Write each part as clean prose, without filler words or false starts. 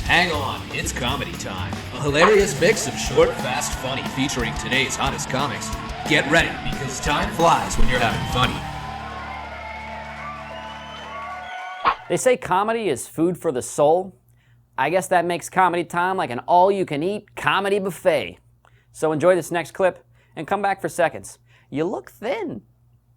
Hang on, it's comedy time. A hilarious mix of short, fast, funny featuring today's hottest comics. Get ready, because time flies when you're having funny. They say comedy is food for the soul. I guess that makes comedy time like an all-you-can-eat comedy buffet. So enjoy this next clip and come back for seconds. You look thin.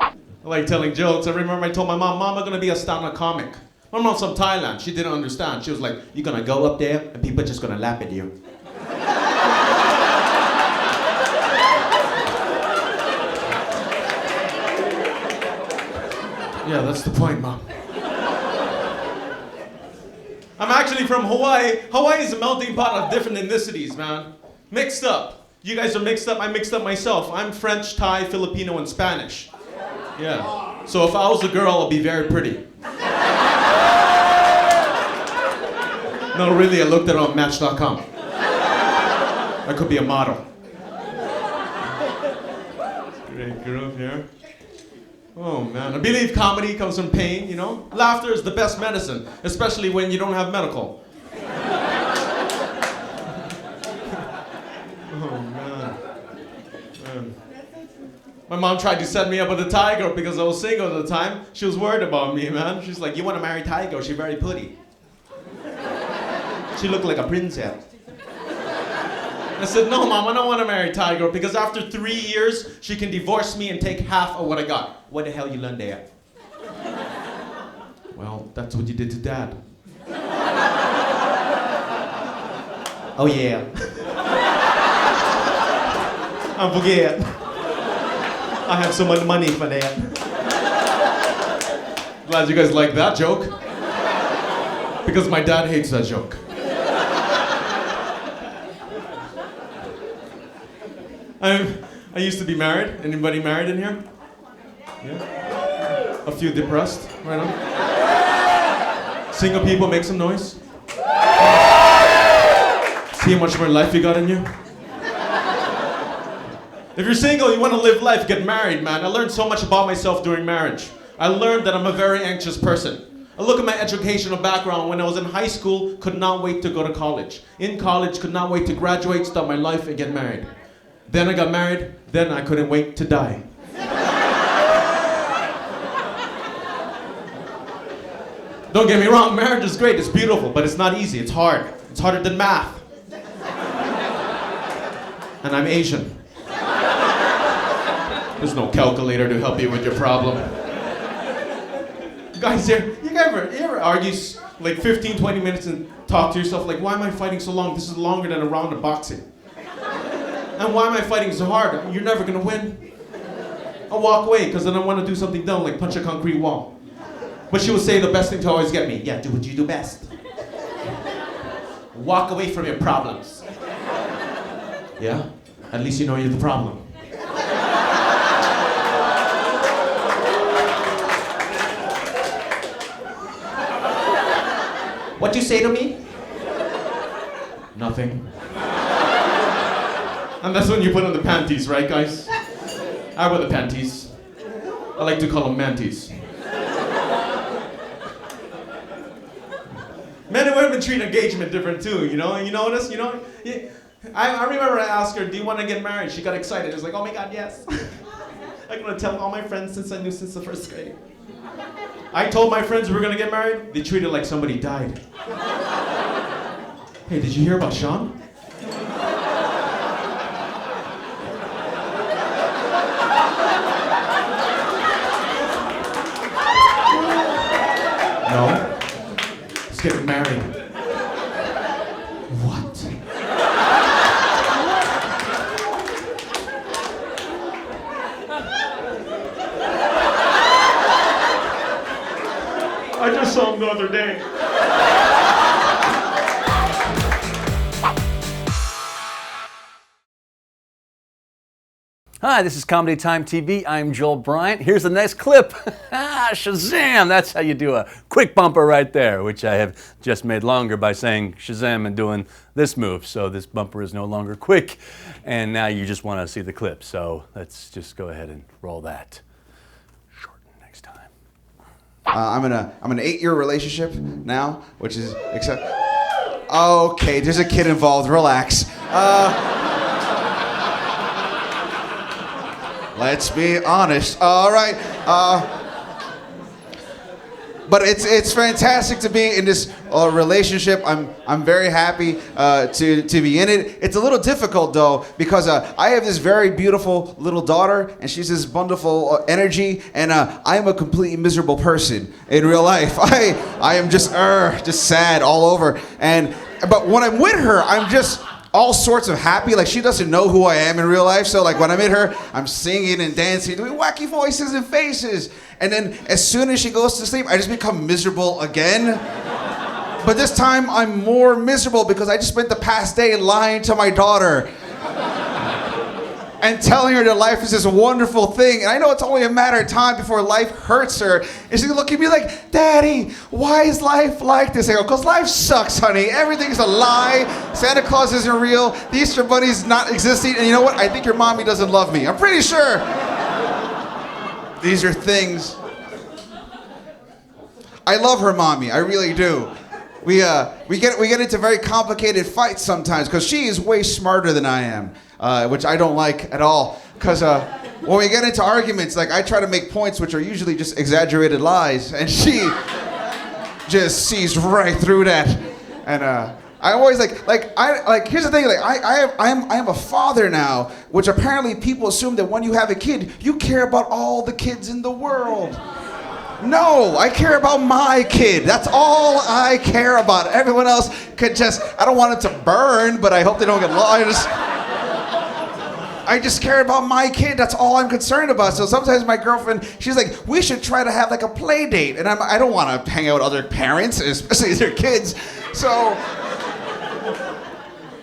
I like telling jokes. I remember I told my mom, I'm going to be a stand-up comic. My mom's from Thailand. She didn't understand. She was like, you're going to go up there and people are just going to laugh at you. Yeah, that's the point, Mom. I'm actually from Hawaii. Hawaii is a melting pot of different ethnicities, man. Mixed up. You guys are mixed up. I mixed up myself. I'm French, Thai, Filipino, and Spanish. Yeah. So if I was a girl, I'd be very pretty. No, really, I looked at it on Match.com. I could be a model. Great group here. Oh man, I believe comedy comes from pain, you know? Laughter is the best medicine, especially when you don't have medical. Oh man. My mom tried to set me up with a Thai girl because I was single at the time. She was worried about me, man. She's like, you want to marry Thai girl? She's very pretty. She looked like a princess. I said, no, Mom, I don't want to marry Thai girl because after 3 years, she can divorce me and take half of what I got. What the hell you learned there? Well, that's what you did to Dad. Oh, yeah. I forget. I have so much money for that. Glad you guys like that joke. Because my dad hates that joke. I used to be married. Anybody married in here? Yeah? A few depressed, right on. Single people, make some noise. See how much more life you got in you? If you're single, you want to live life, get married, man. I learned so much about myself during marriage. I learned that I'm a very anxious person. I look at my educational background. When I was in high school, could not wait to go to college. In college, could not wait to graduate, start my life, and get married. Then I got married, then I couldn't wait to die. Don't get me wrong, marriage is great, it's beautiful, but it's not easy, it's hard. It's harder than math. And I'm Asian. There's no calculator to help you with your problem. Guys, you ever argue like 15, 20 minutes and talk to yourself like, why am I fighting so long? This is longer than a round of boxing. And why am I fighting so hard? You're never gonna win. I'll walk away because then I want to do something dumb like punch a concrete wall. But she would say the best thing to always get me, yeah, do what you do best. Walk away from your problems. Yeah? At least you know you're the problem. What you say to me? Nothing. And that's when you put on the panties, right, guys? I wear the panties. I like to call them manties. Men and women treat engagement different too, you know? You notice, you know? I remember I asked her, do you want to get married? She got excited. She was like, oh my God, yes. I'm going to tell all my friends since I knew since the first grade. I told my friends we were going to get married. They treated it like somebody died. Hey, did you hear about Shawn? No. He's getting married. What? I just saw him the other day. Hi, this is Comedy Time TV. I'm Joel Bryant. Here's the next clip. Shazam! That's how you do a quick bumper right there, which I have just made longer by saying Shazam and doing this move. So this bumper is no longer quick, and now you just want to see the clip. So let's just go ahead and roll that. Shorten next time. I'm in an 8-year relationship now, which is except. Okay, there's a kid involved. Relax. Let's be honest. All right. But it's fantastic to be in this relationship. I'm very happy to be in it. It's a little difficult though because I have this very beautiful little daughter and she's this wonderful energy and I am a completely miserable person in real life. I am just sad all over. But when I'm with her, I'm just all sorts of happy. Like she doesn't know who I am in real life. So like when I'm in her, I'm singing and dancing, doing wacky voices and faces. And then as soon as she goes to sleep, I just become miserable again. But this time I'm more miserable because I just spent the past day lying to my daughter and telling her that life is this wonderful thing. And I know it's only a matter of time before life hurts her. And she's gonna look at me like, Daddy, why is life like this? I go, because life sucks, honey. Everything's a lie. Santa Claus isn't real. The Easter Bunny's not existing. And you know what? I think your mommy doesn't love me. I'm pretty sure. These are things. I love her mommy. I really do. We get into very complicated fights sometimes because she is way smarter than I am, which I don't like at all. Because when we get into arguments, like I try to make points which are usually just exaggerated lies, and she just sees right through that. And I always here's the thing, like I am a father now, which apparently people assume that when you have a kid, you care about all the kids in the world. No, I care about my kid. That's all I care about. Everyone else could just, I don't want it to burn, but I hope they don't get lost. I just care about my kid. That's all I'm concerned about. So sometimes my girlfriend, she's like, we should try to have like a play date. And I don't want to hang out with other parents, especially their kids. So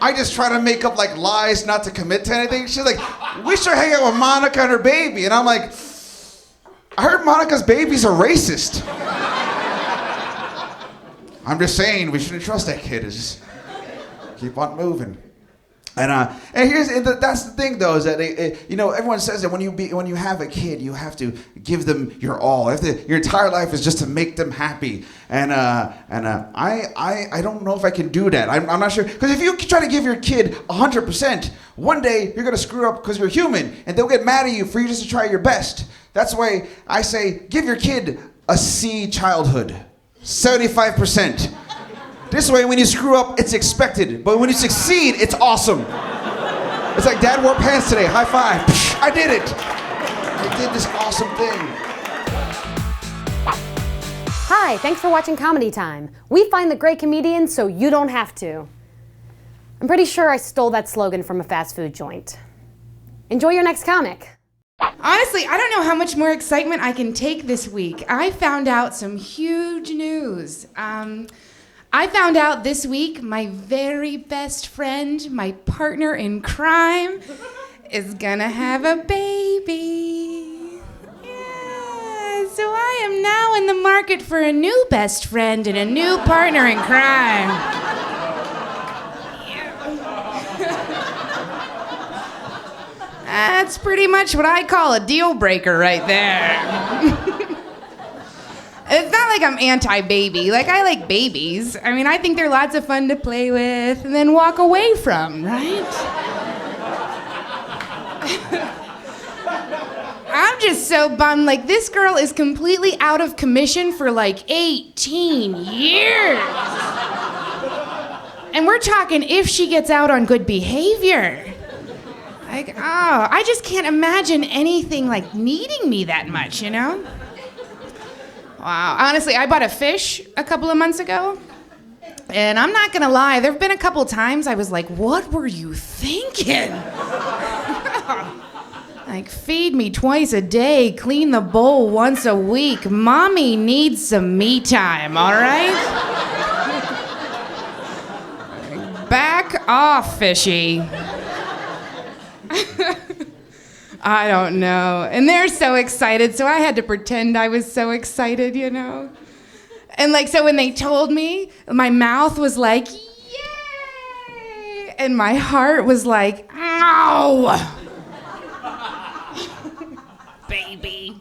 I just try to make up like lies not to commit to anything. She's like, we should hang out with Monica and her baby. And I'm like, I heard Monica's baby's a racist. I'm just saying we shouldn't trust that kid. It's just keep on moving. And that's the thing though, is that everyone says that when you have a kid, you have to give them your all. Your entire life is just to make them happy. And I don't know if I can do that. I'm not sure, because if you try to give your kid 100%, one day you're gonna screw up because you're human, and they'll get mad at you for you just to try your best. That's why I say give your kid a C childhood, 75%. This way, when you screw up, it's expected. But when you succeed, it's awesome. It's like, Dad wore pants today. High five. Psh, I did it. I did this awesome thing. Hi, thanks for watching Comedy Time. We find the great comedians so you don't have to. I'm pretty sure I stole that slogan from a fast food joint. Enjoy your next comic. Honestly, I don't know how much more excitement I can take this week. I found out some huge news. I found out this week my very best friend, my partner in crime, is gonna have a baby. Yeah, so I am now in the market for a new best friend and a new partner in crime. That's pretty much what I call a deal breaker right there. It's not like I'm anti-baby. Like, I like babies. I mean, I think they're lots of fun to play with and then walk away from, right? I'm just so bummed. Like, this girl is completely out of commission for like 18 years. And we're talking if she gets out on good behavior. Like, oh, I just can't imagine anything like needing me that much, you know? Wow. Honestly, I bought a fish a couple of months ago, and I'm not gonna lie, there have been a couple times I was like, what were you thinking? Like, feed me twice a day, clean the bowl once a week. Mommy needs some me time, all right? Back off, fishy. I don't know. And they're so excited, so I had to pretend I was so excited, you know? And like, so when they told me, my mouth was like, yay! And my heart was like, ow! Baby.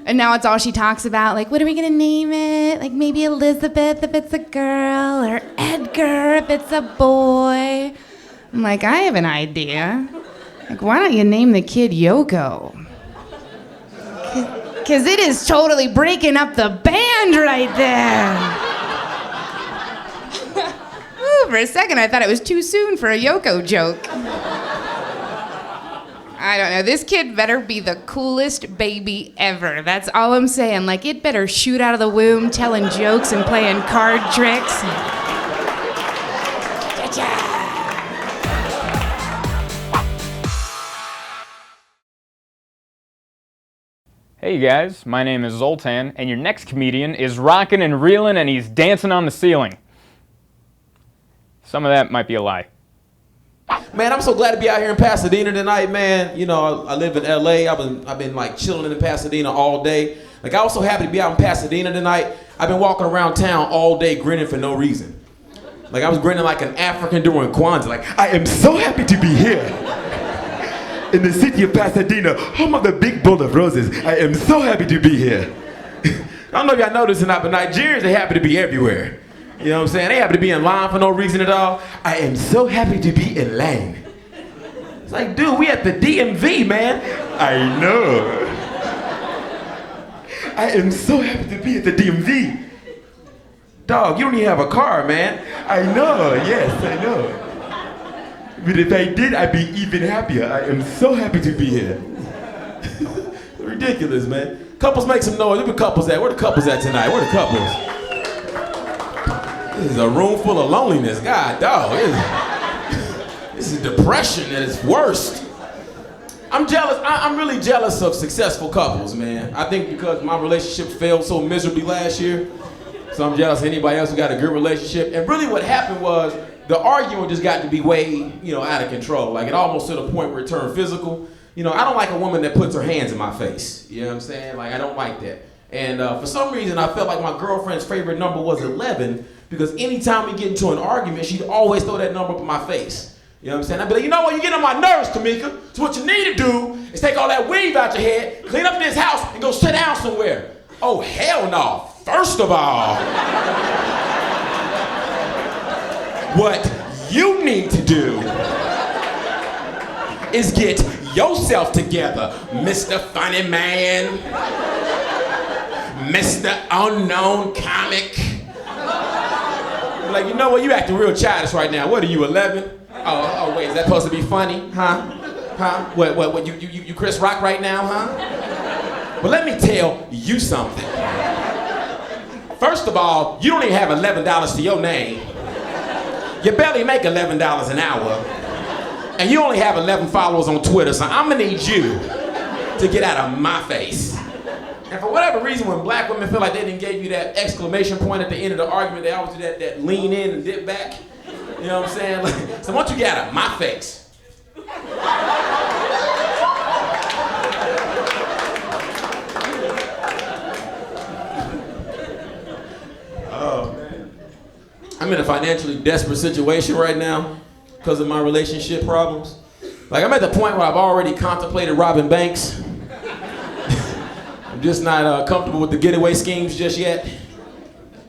And now it's all she talks about. Like, what are we gonna name it? Like maybe Elizabeth if it's a girl, or Edgar if it's a boy. I'm like, I have an idea. Like, why don't you name the kid Yoko? Because it is totally breaking up the band right there. Ooh, for a second, I thought it was too soon for a Yoko joke. I don't know. This kid better be the coolest baby ever. That's all I'm saying. Like, it better shoot out of the womb telling jokes and playing card tricks. Hey guys, my name is Zoltan, and your next comedian is rocking and reeling and he's dancing on the ceiling. Some of that might be a lie. Man, I'm so glad to be out here in Pasadena tonight, man. You know, I live in LA. I've been like chilling in Pasadena all day. Like, I was so happy to be out in Pasadena tonight. I've been walking around town all day grinning for no reason. Like, I was grinning like an African during Kwanzaa. Like, I am so happy to be here. In the city of Pasadena, home of the big bowl of roses. I am so happy to be here. I don't know if y'all know this or not, but Nigerians are happy to be everywhere. You know what I'm saying? They happy to be in line for no reason at all. I am so happy to be in line. It's like, dude, we at the DMV, man. I know. I am so happy to be at the DMV. Dog, you don't even have a car, man. I know, yes, I know. But if I did, I'd be even happier. I am so happy to be here. Ridiculous, man. Couples make some noise. Where the couples at? Where the couples at tonight? Where the couples? This is a room full of loneliness. God, dog. This is depression at its worst. I'm jealous. I'm really jealous of successful couples, man. I think because my relationship failed so miserably last year, so I'm jealous of anybody else who got a good relationship. And really what happened was, the argument just got to be way, out of control. Like, it almost to the point where it turned physical. I don't like a woman that puts her hands in my face. You know what I'm saying? Like, I don't like that. And for some reason, I felt like my girlfriend's favorite number was 11, because anytime we get into an argument, she'd always throw that number up in my face. You know what I'm saying? I'd be like, you know what? You get on my nerves, Kamika. So what you need to do is take all that weave out your head, clean up this house, and go sit down somewhere. Oh, hell no. First of all, what you need to do is get yourself together, Mr. Funny Man, Mr. Unknown Comic. Like, you know what? You acting real childish right now. What are you, 11? Oh, wait, is that supposed to be funny? Huh? What, you Chris Rock right now, huh? But let me tell you something. First of all, you don't even have $11 to your name. You barely make $11 an hour, and you only have 11 followers on Twitter, so I'm gonna need you to get out of my face. And for whatever reason, when black women feel like they didn't give you that exclamation point at the end of the argument, they always do that lean in and dip back. You know what I'm saying? Like, so once you get out of my face, I'm in a financially desperate situation right now because of my relationship problems. Like, I'm at the point where I've already contemplated robbing banks. I'm just not comfortable with the getaway schemes just yet.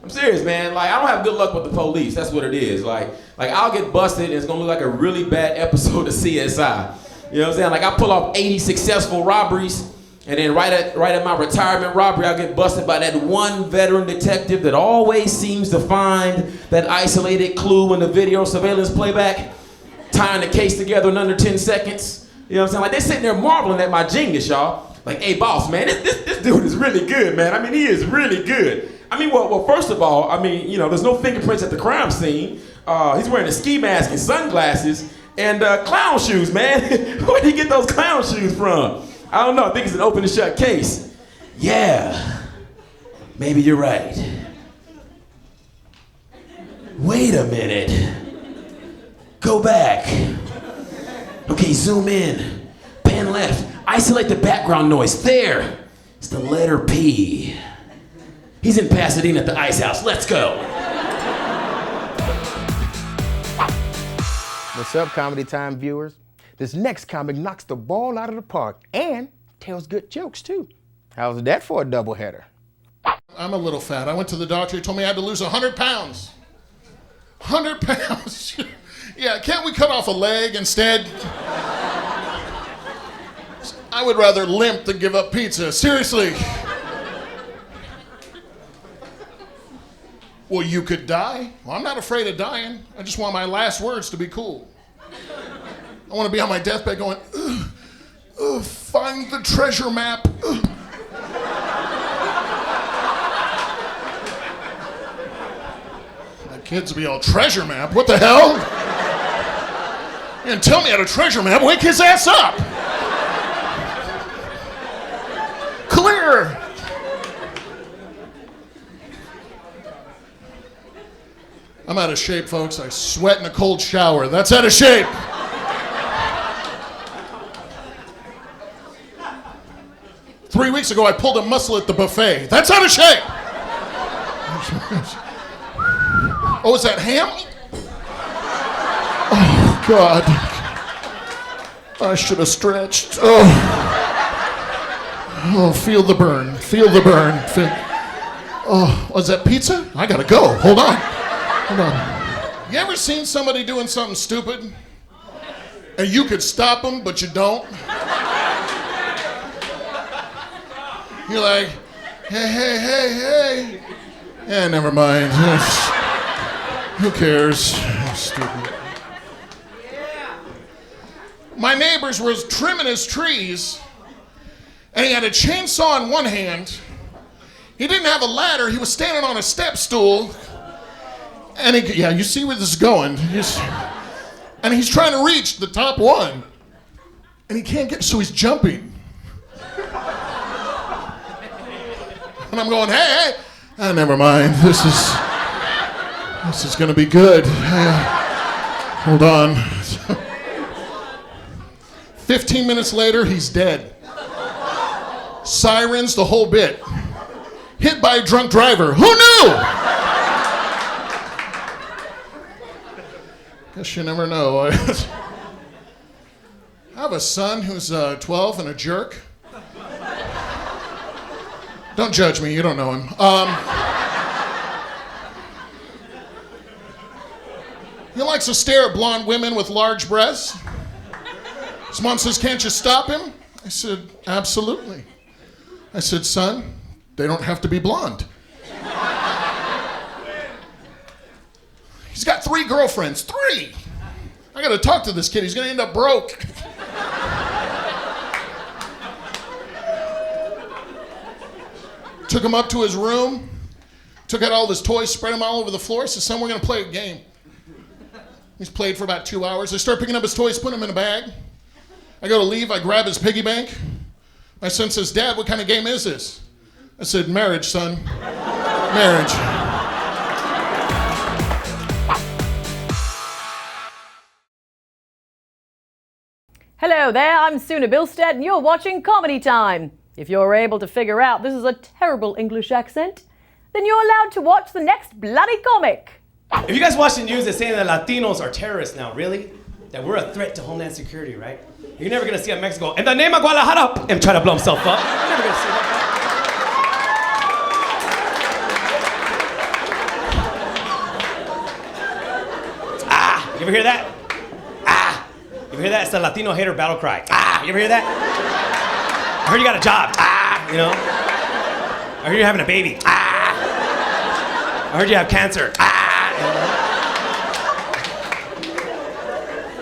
I'm serious, man. Like, I don't have good luck with the police. That's what it is. Like I'll get busted and it's gonna look like a really bad episode of CSI. You know what I'm saying? Like, I pull off 80 successful robberies, and then right at my retirement robbery, I'll get busted by that one veteran detective that always seems to find that isolated clue in the video surveillance playback, tying the case together in under 10 seconds. You know what I'm saying? Like, they're sitting there marveling at my genius, y'all. Like, hey, boss, man, this dude is really good, man. I mean, he is really good. I mean, well, first of all, I mean, there's no fingerprints at the crime scene. He's wearing a ski mask and sunglasses and clown shoes, man. Where did he get those clown shoes from? I don't know. I think it's an open and shut case. Yeah, maybe you're right. Wait a minute. Go back. Okay, zoom in. Pan left. Isolate the background noise. There. It's the letter P. He's in Pasadena at the Ice House. Let's go. What's up, Comedy Time viewers? This next comic knocks the ball out of the park and tells good jokes, too. How's that for a doubleheader? I'm a little fat. I went to the doctor. He told me I had to lose 100 pounds. 100 pounds. Yeah, can't we cut off a leg instead? I would rather limp than give up pizza. Seriously. Well, you could die. Well, I'm not afraid of dying. I just want my last words to be cool. I want to be on my deathbed going, find the treasure map. My kids will be all, treasure map? What the hell? And tell me how to treasure map, wake his ass up. Clear. I'm out of shape, folks. I sweat in a cold shower. That's out of shape. Three weeks ago, I pulled a muscle at the buffet. That's out of shape. Oh, is that ham? Oh, God. I should have stretched. Oh, feel the burn. Feel the burn. Oh, was that pizza? I gotta go. Hold on. Hold on. You ever seen somebody doing something stupid? And you could stop them, but you don't? You're like, hey. Yeah, never mind. Who cares? Stupid. My neighbors was trimming his trees, and he had a chainsaw in one hand. He didn't have a ladder. He was standing on a step stool. And you see where this is going. And he's trying to reach the top one. And he can't get, so he's jumping. And I'm going, hey. Never mind. This is gonna be good. Hold on. 15 minutes later, he's dead. Sirens, the whole bit. Hit by a drunk driver. Who knew? Guess you never know. I have a son who's 12 and a jerk. Don't judge me, you don't know him. He likes to stare at blonde women with large breasts. His mom says, can't you stop him? I said, absolutely. I said, son, they don't have to be blonde. He's got 3 girlfriends. 3! I gotta talk to this kid. He's gonna end up broke. Took him up to his room, took out all of his toys, spread them all over the floor. Said, son, we're gonna play a game. He's played for about 2 hours. I start picking up his toys, putting them in a bag. I go to leave, I grab his piggy bank. My son says, Dad, what kind of game is this? I said, marriage, son. Marriage. Hello there, I'm Sunah Bilsted and you're watching Comedy Time. If you're able to figure out this is a terrible English accent, then you're allowed to watch the next bloody comic. If you guys watch the news, they're saying that Latinos are terrorists now, really? That we're a threat to Homeland Security, right? You're never gonna see a Mexico, in the name of Guadalajara, and try to blow himself up. You're never gonna see that. You ever hear that? You ever hear that? It's the Latino hater battle cry. You ever hear that? I heard you got a job. You know? I heard you're having a baby. I heard you have cancer.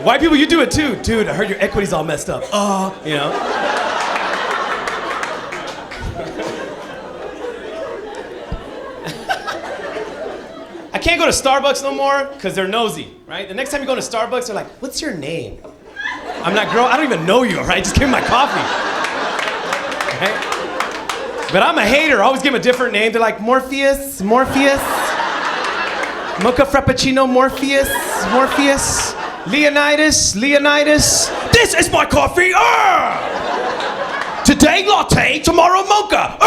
White people, you do it too. Dude, I heard your equity's all messed up. You know? I can't go to Starbucks no more because they're nosy, right? The next time you go to Starbucks, they're like, what's your name? I'm like, girl, I don't even know you, right? Just give me my coffee. Right? But I'm a hater. I always give them a different name. They're like, Morpheus, Mocha Frappuccino, Morpheus, Leonidas. This is my coffee. Today latte, tomorrow mocha.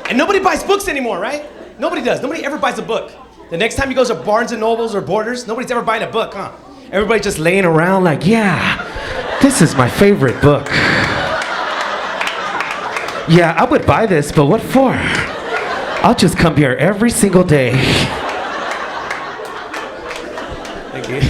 And nobody buys books anymore, right? Nobody does. Nobody ever buys a book. The next time you go to Barnes and Nobles or Borders, nobody's ever buying a book, huh? Everybody just laying around like, yeah, this is my favorite book. Yeah, I would buy this, but what for? I'll just come here every single day. Thank you.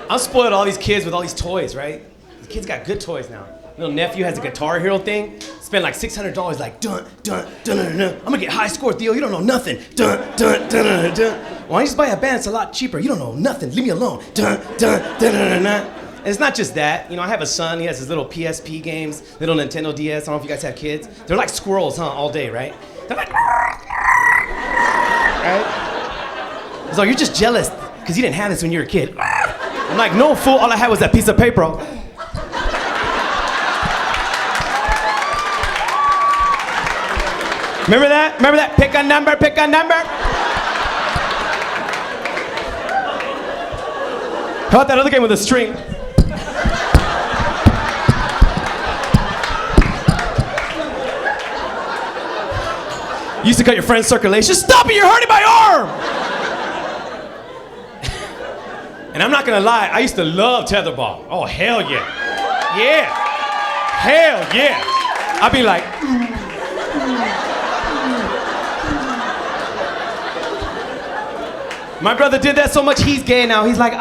I'm spoiled all these kids with all these toys, right? The kids got good toys now. Little nephew has a Guitar Hero thing. Spent like $600 like dun dun dun dun dun. I'm gonna get high score, Theo. You don't know nothing. Dun dun dun dun dun. Why don't you just buy a band? It's a lot cheaper. You don't know nothing. Leave me alone. Dun dun dun dun dun. And it's not just that. You know, I have a son. He has his little PSP games, little Nintendo DS. I don't know if you guys have kids. They're like squirrels, huh? All day, right? They're like, right? So you're just jealous because you didn't have this when you were a kid. I'm like, no, fool. All I had was that piece of paper. Remember that? Remember that? Pick a number, pick a number. How about that other game with a string? You used to cut your friend's circulation. Stop it, you're hurting my arm! And I'm not gonna lie, I used to love tetherball. Oh, hell yeah. Yeah. Hell yeah. I'd be like, my brother did that so much, he's gay now. He's like,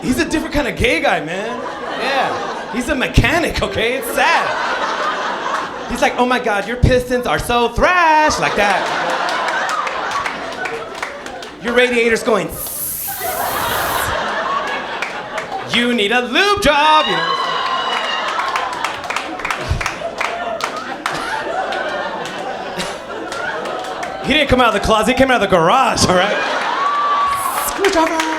He's a different kind of gay guy, man. Yeah. He's a mechanic, okay? It's sad. He's like, oh my God, your pistons are so thrash, like that. Your radiator's going. You need a lube job, you know. He didn't come out of the closet, he came out of the garage, all right? Screwdriver.